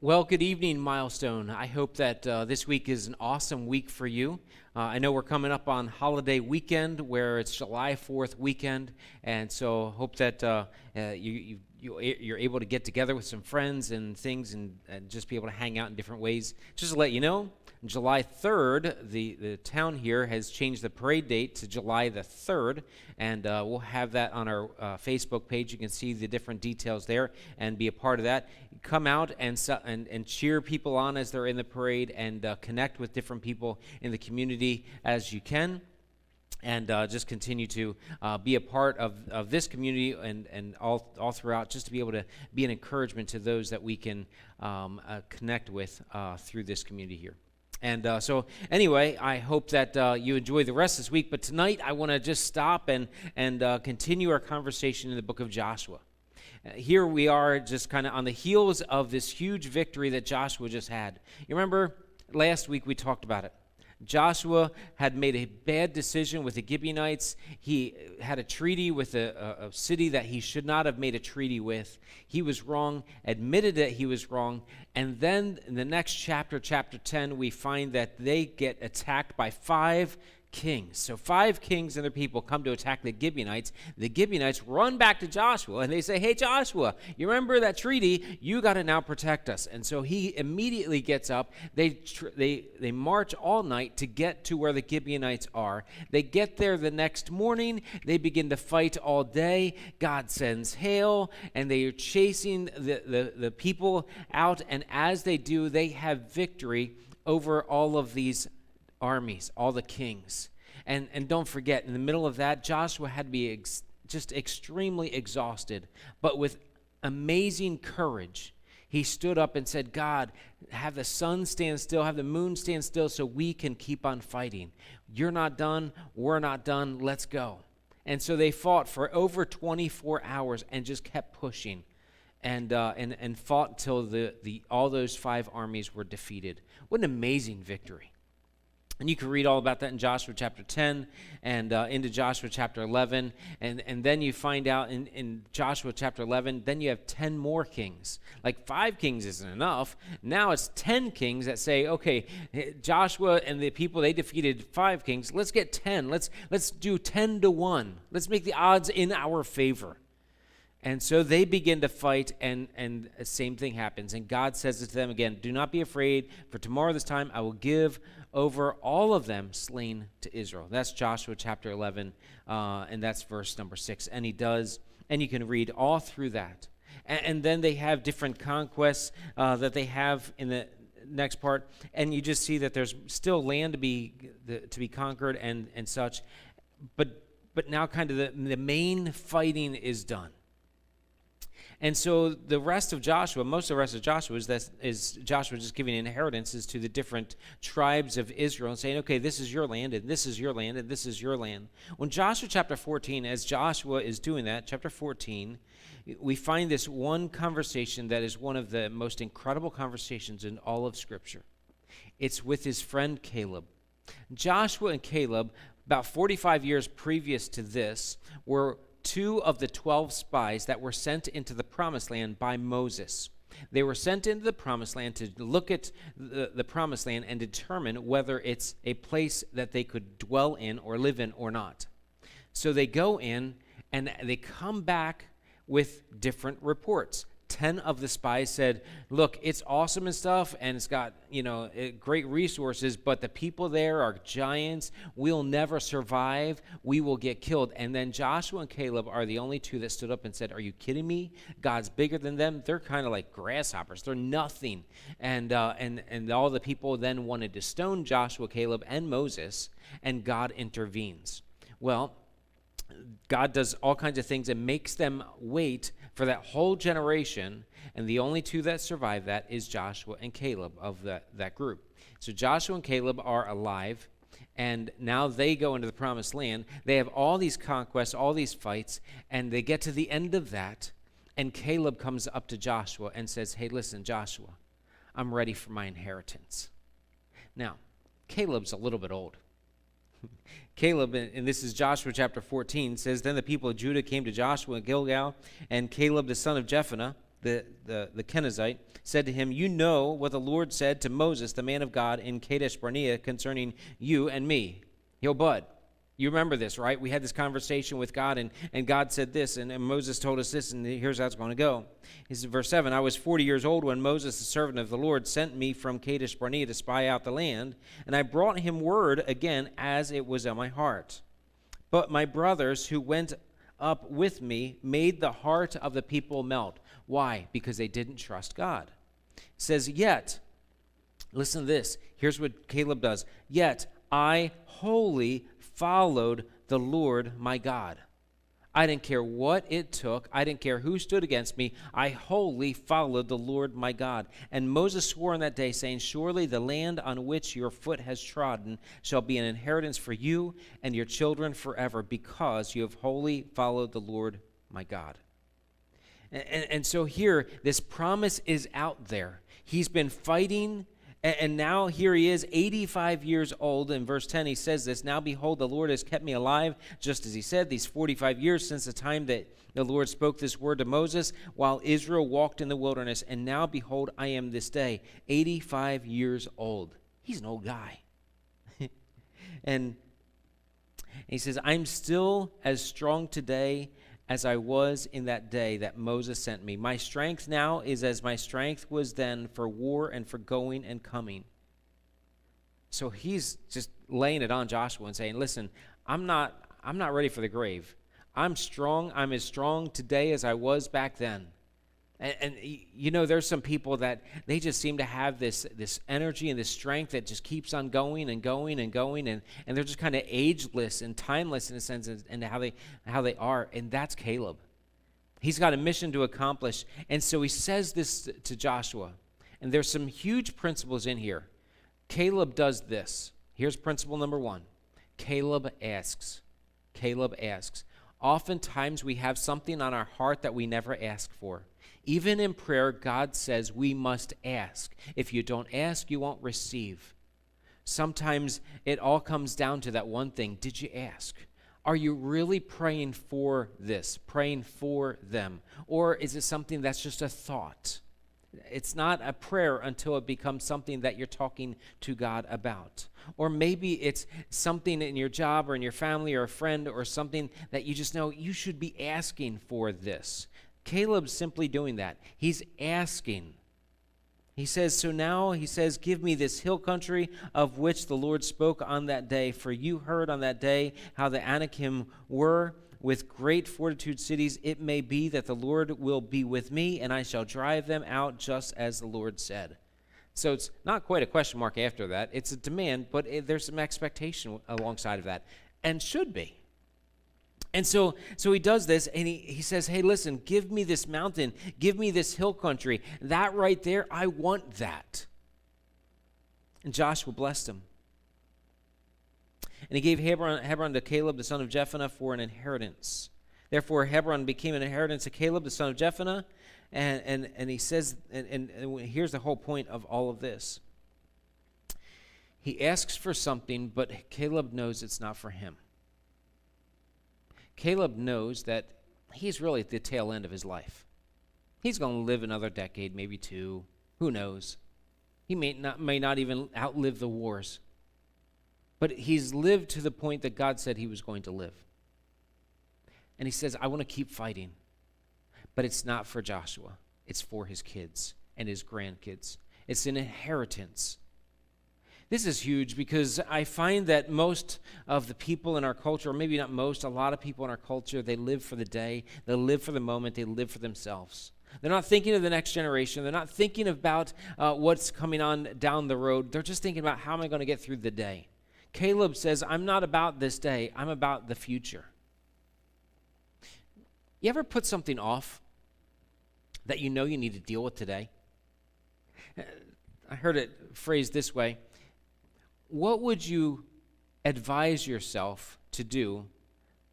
Well, good evening, Milestone. I hope that this week is an awesome week for you. I know we're coming up on holiday weekend where it's July 4th weekend, and so hope that you're able to get together with some friends and things and just be able to hang out in different ways. Just to let you know, July 3rd, the town here has changed the parade date to July the 3rd, and we'll have that on our Facebook page. You can see the different details there and be a part of that. Come out and cheer people on as they're in the parade and connect with different people in the community as you can. And just continue to be a part of this community and all throughout, just to be able to be an encouragement to those that we can connect with through this community here. And so anyway, I hope that you enjoy the rest of this week. But tonight I want to just stop and continue our conversation in the book of Joshua. Here we are just kind of on the heels of this huge victory that Joshua just had. You remember last week we talked about it. Joshua had made a bad decision with the Gibeonites. He had a treaty with a city that he should not have made a treaty with. He was wrong, admitted that he was wrong, and then in the next chapter, chapter 10, we find that they get attacked by 5 kings. So 5 kings and their people come to attack the Gibeonites. The Gibeonites run back to Joshua and they say, "Hey Joshua, you remember that treaty? You got to now protect us." And so he immediately gets up. They march all night to get to where the Gibeonites are. They get there the next morning. They begin to fight all day. God sends hail and they are chasing the people out. And as they do, they have victory over all of these armies, all the kings. And don't forget, in the middle of that, Joshua had to be just extremely exhausted. But with amazing courage, he stood up and said, "God, have the sun stand still, have the moon stand still so we can keep on fighting. You're not done, we're not done, let's go." And so they fought for over 24 hours and just kept pushing and fought until all those 5 armies were defeated. What an amazing victory. And you can read all about that in Joshua chapter 10 and into Joshua chapter 11. And then you find out in Joshua chapter 11, then you have 10 more kings. Like 5 kings isn't enough. Now it's 10 kings that say, okay, Joshua and the people, they defeated 5 kings. Let's get 10. Let's do 10 to 1. Let's make the odds in our favor. And so they begin to fight, and the same thing happens. And God says to them again, "Do not be afraid, for tomorrow this time I will give over all of them slain to Israel." That's Joshua chapter 11, and that's verse number 6. And he does, and you can read all through that. And then they have different conquests that they have in the next part, and you just see that there's still land to be conquered and such. But now kind of the main fighting is done. And so the rest of Joshua, most of the rest of Joshua is Joshua just giving inheritances to the different tribes of Israel and saying, okay, this is your land, and this is your land, and this is your land. When Joshua chapter 14, as Joshua is doing that, chapter 14, we find this one conversation that is one of the most incredible conversations in all of Scripture. It's with his friend Caleb. Joshua and Caleb, about 45 years previous to this, were 2 of the 12 spies that were sent into the promised land by Moses. They were sent into the promised land to look at the promised land and determine whether it's a place that they could dwell in or live in or not. So they go in and they come back with different reports. 10 of the spies said, "Look, it's awesome and stuff, and it's got, great resources, but the people there are giants. We'll never survive. We will get killed." And then Joshua and Caleb are the only 2 that stood up and said, "Are you kidding me? God's bigger than them. They're kind of like grasshoppers. They're nothing." And all the people then wanted to stone Joshua, Caleb, and Moses, and God intervenes. Well, God does all kinds of things and makes them wait for that whole generation, and the only 2 that survive that is Joshua and Caleb of that group. So Joshua and Caleb are alive, and now they go into the promised land. They have all these conquests, all these fights, and they get to the end of that, and Caleb comes up to Joshua and says, "Hey, listen, Joshua, I'm ready for my inheritance." Now, Caleb's a little bit old. Caleb, and this is Joshua chapter 14, says, "Then the people of Judah came to Joshua in Gilgal, and Caleb the son of Jephunneh the Kenizzite, said to him, "You know what the Lord said to Moses, the man of God, in Kadesh Barnea concerning you and me." Yo, bud, you remember this, right? We had this conversation with God, and God said this, and Moses told us this, and here's how it's going to go. He says, verse 7, "I was 40 years old when Moses, the servant of the Lord, sent me from Kadesh Barnea to spy out the land, and I brought him word again as it was on my heart. But my brothers who went up with me made the heart of the people melt." Why? Because they didn't trust God. It says, "Yet," listen to this, here's what Caleb does, "Yet I wholly followed the Lord my God." I didn't care what it took. I didn't care who stood against me. I wholly followed the Lord my God. And Moses swore on that day, saying, "Surely the land on which your foot has trodden shall be an inheritance for you and your children forever, because you have wholly followed the Lord my God." And so here, this promise is out there. He's been fighting, and now here he is, 85 years old. In verse 10, he says this, "Now behold, the Lord has kept me alive, just as he said, these 45 years since the time that the Lord spoke this word to Moses, while Israel walked in the wilderness. And now behold, I am this day 85 years old." He's an old guy. And he says, "I'm still as strong today as I was in that day that Moses sent me. My strength now is as my strength was then for war and for going and coming." So he's just laying it on Joshua and saying, listen, I'm not ready for the grave. I'm strong. I'm as strong today as I was back then. And you know, there's some people that they just seem to have this energy and this strength that just keeps on going and going and going, and they're just kind of ageless and timeless in a sense, and how they are. And that's Caleb. He's got a mission to accomplish, and so he says this to Joshua. And there's some huge principles in here. Caleb does this. Here's principle number 1. Caleb asks. Caleb asks. Oftentimes we have something on our heart that we never ask for. Even in prayer, God says we must ask. If you don't ask, you won't receive. Sometimes it all comes down to that one thing. Did you ask? Are you really praying for this, praying for them? Or is it something that's just a thought? It's not a prayer until it becomes something that you're talking to God about. Or maybe it's something in your job or in your family or a friend or something that you just know you should be asking for this. Caleb's simply doing that. He's asking. He says, so now he says, "Give me this hill country of which the Lord spoke on that day. For you heard on that day how the Anakim were with great fortitude cities. It may be that the Lord will be with me, and I shall drive them out just as the Lord said." So it's not quite a question mark after that. It's a demand, but there's some expectation alongside of that, and should be. And so he does this, and he says, hey, listen, give me this mountain. Give me this hill country. That right there, I want that. And Joshua blessed him. And he gave Hebron to Caleb, the son of Jephunneh, for an inheritance. Therefore, Hebron became an inheritance to Caleb, the son of Jephunneh. And he says, and here's the whole point of all of this. He asks for something, but Caleb knows it's not for him. Caleb knows that he's really at the tail end of his life. He's going to live another decade, maybe 2. Who knows? He may not even outlive the wars. But he's lived to the point that God said he was going to live. And he says, I want to keep fighting. But it's not for Joshua. It's for his kids and his grandkids. It's an inheritance. This is huge because I find that most of the people in our culture, or maybe not most, a lot of people in our culture, they live for the day, they live for the moment, they live for themselves. They're not thinking of the next generation. They're not thinking about what's coming on down the road. They're just thinking about how am I going to get through the day. Caleb says, I'm not about this day, I'm about the future. You ever put something off that you know you need to deal with today? I heard it phrased this way. What would you advise yourself to do,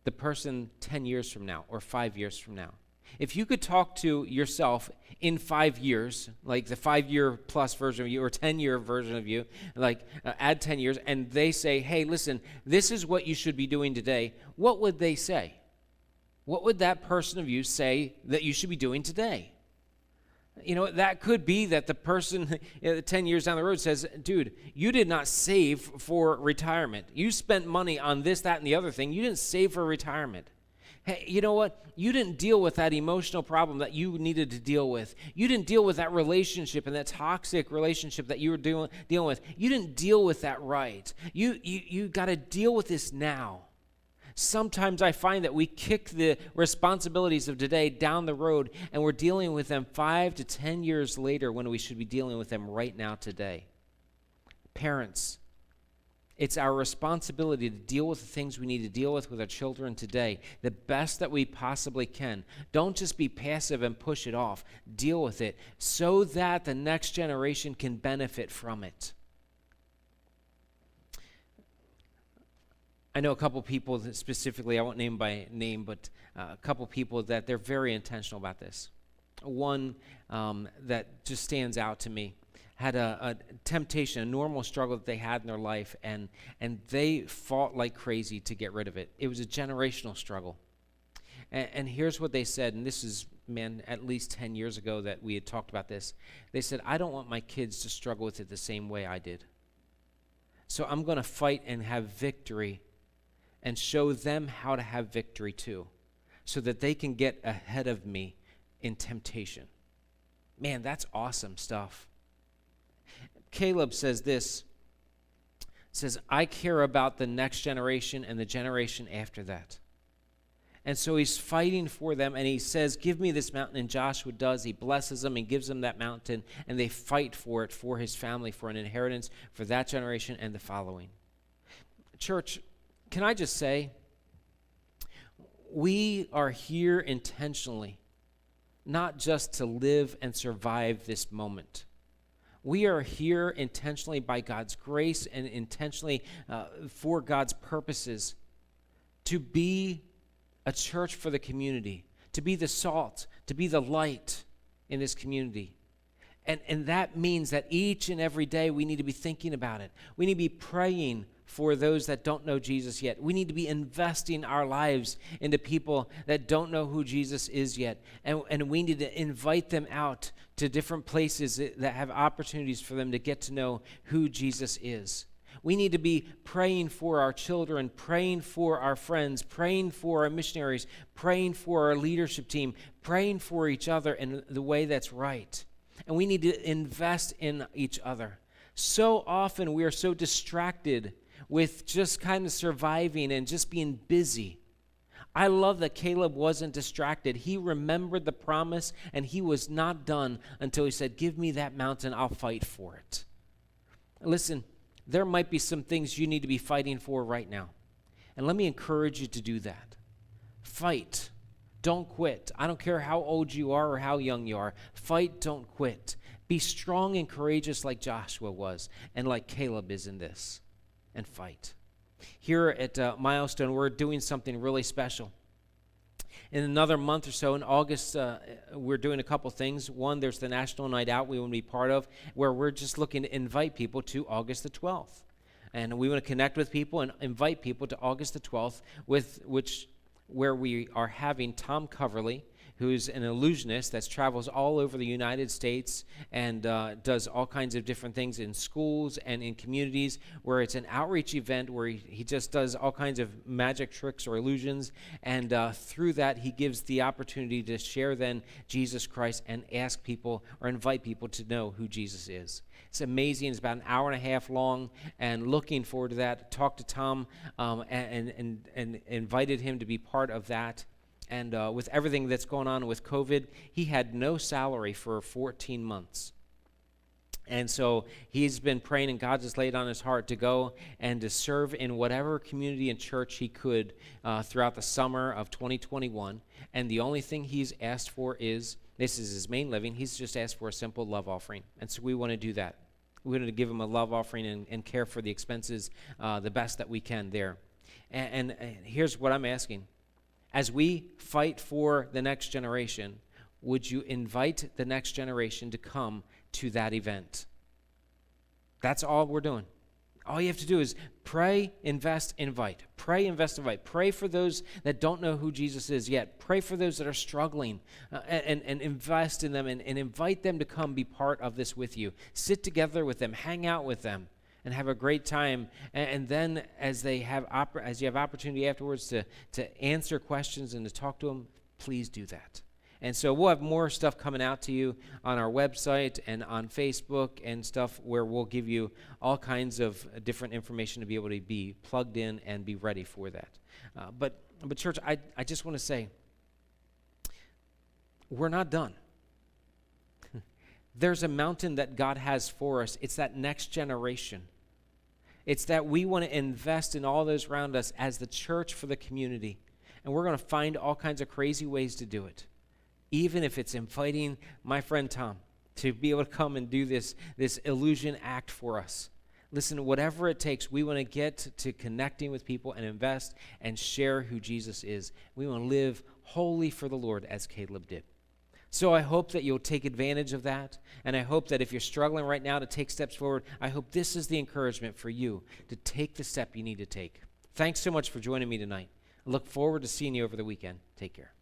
the person 10 years from now or 5 years from now? If you could talk to yourself in 5 years, like the 5-year plus version of you or 10-year version of you, like add 10 years, and they say, hey, listen, this is what you should be doing today, what would they say? What would that person of you say that you should be doing today? That could be that the person 10 years down the road says, dude, you did not save for retirement. You spent money on this, that, and the other thing. You didn't save for retirement. Hey, you know what? You didn't deal with that emotional problem that you needed to deal with. You didn't deal with that relationship and that toxic relationship that you were dealing with. You didn't deal with that right. You got to deal with this now. Sometimes I find that we kick the responsibilities of today down the road, and we're dealing with them 5 to 10 years later when we should be dealing with them right now today. Parents, it's our responsibility to deal with the things we need to deal with our children today the best that we possibly can. Don't just be passive and push it off. Deal with it so that the next generation can benefit from it. I know a couple people that specifically, I won't name by name, but a couple people that they're very intentional about this. One that just stands out to me had a temptation, a normal struggle that they had in their life, and they fought like crazy to get rid of it. It was a generational struggle. And here's what they said, and this is, at least 10 years ago that we had talked about this. They said, I don't want my kids to struggle with it the same way I did. So I'm going to fight and have victory and show them how to have victory too, so that they can get ahead of me in temptation. Man, that's awesome stuff. Caleb says this, says, I care about the next generation and the generation after that. And so he's fighting for them, and he says, give me this mountain, and Joshua does. He blesses them and gives them that mountain, and they fight for it, for his family, for an inheritance, for that generation and the following. Church, can I just say, we are here intentionally, not just to live and survive this moment. We are here intentionally by God's grace and intentionally for God's purposes to be a church for the community, to be the salt, to be the light in this community. And that means that each and every day we need to be thinking about it. We need to be praying for those that don't know Jesus yet. We need to be investing our lives into people that don't know who Jesus is yet. And we need to invite them out to different places that have opportunities for them to get to know who Jesus is. We need to be praying for our children, praying for our friends, praying for our missionaries, praying for our leadership team, praying for each other in the way that's right. And we need to invest in each other. So often we are so distracted with just kind of surviving and just being busy. I love that Caleb wasn't distracted. He remembered the promise, and he was not done until he said, give me that mountain, I'll fight for it. Listen, there might be some things you need to be fighting for right now. And let me encourage you to do that. Fight. Don't quit. I don't care how old you are or how young you are. Fight, don't quit. Be strong and courageous like Joshua was and like Caleb is in this. And fight. Here at Milestone, we're doing something really special. In another month or so, in August, we're doing a couple things. One, there's the National Night Out we want to be part of, where we're just looking to invite people to August the 12th. And we want to connect with people and invite people to August the 12th, where we are having Tom Coverly, who's an illusionist that travels all over the United States and does all kinds of different things in schools and in communities, where it's an outreach event where he just does all kinds of magic tricks or illusions, and through that he gives the opportunity to share then Jesus Christ and ask people or invite people to know who Jesus is. It's amazing. It's about an hour and a half long, and looking forward to that. Talked to Tom and invited him to be part of that. And with everything that's going on with COVID, he had no salary for 14 months. And so he's been praying, and God just laid on his heart to go and to serve in whatever community and church he could throughout the summer of 2021. And the only thing he's asked for is, this is his main living, he's just asked for a simple love offering. And so we want to do that. We want to give him a love offering and care for the expenses the best that we can there. And here's what I'm asking. As we fight for the next generation, would you invite the next generation to come to that event? That's all we're doing. All you have to do is pray, invest, invite. Pray, invest, invite. Pray for those that don't know who Jesus is yet. Pray for those that are struggling and invest in them and invite them to come be part of this with you. Sit together with them, hang out with them, and have a great time. And then as you have opportunity afterwards to answer questions and to talk to them, please do that. And so we'll have more stuff coming out to you on our website and on Facebook and stuff where we'll give you all kinds of different information to be able to be plugged in and be ready for that. But church, I just want to say, we're not done. There's a mountain that God has for us. It's that next generation. It's that we want to invest in all those around us as the church for the community. And we're going to find all kinds of crazy ways to do it. Even if it's inviting my friend Tom to be able to come and do this illusion act for us. Listen, whatever it takes, we want to get to connecting with people and invest and share who Jesus is. We want to live wholly for the Lord as Caleb did. So I hope that you'll take advantage of that, and I hope that if you're struggling right now to take steps forward, I hope this is the encouragement for you to take the step you need to take. Thanks so much for joining me tonight. I look forward to seeing you over the weekend. Take care.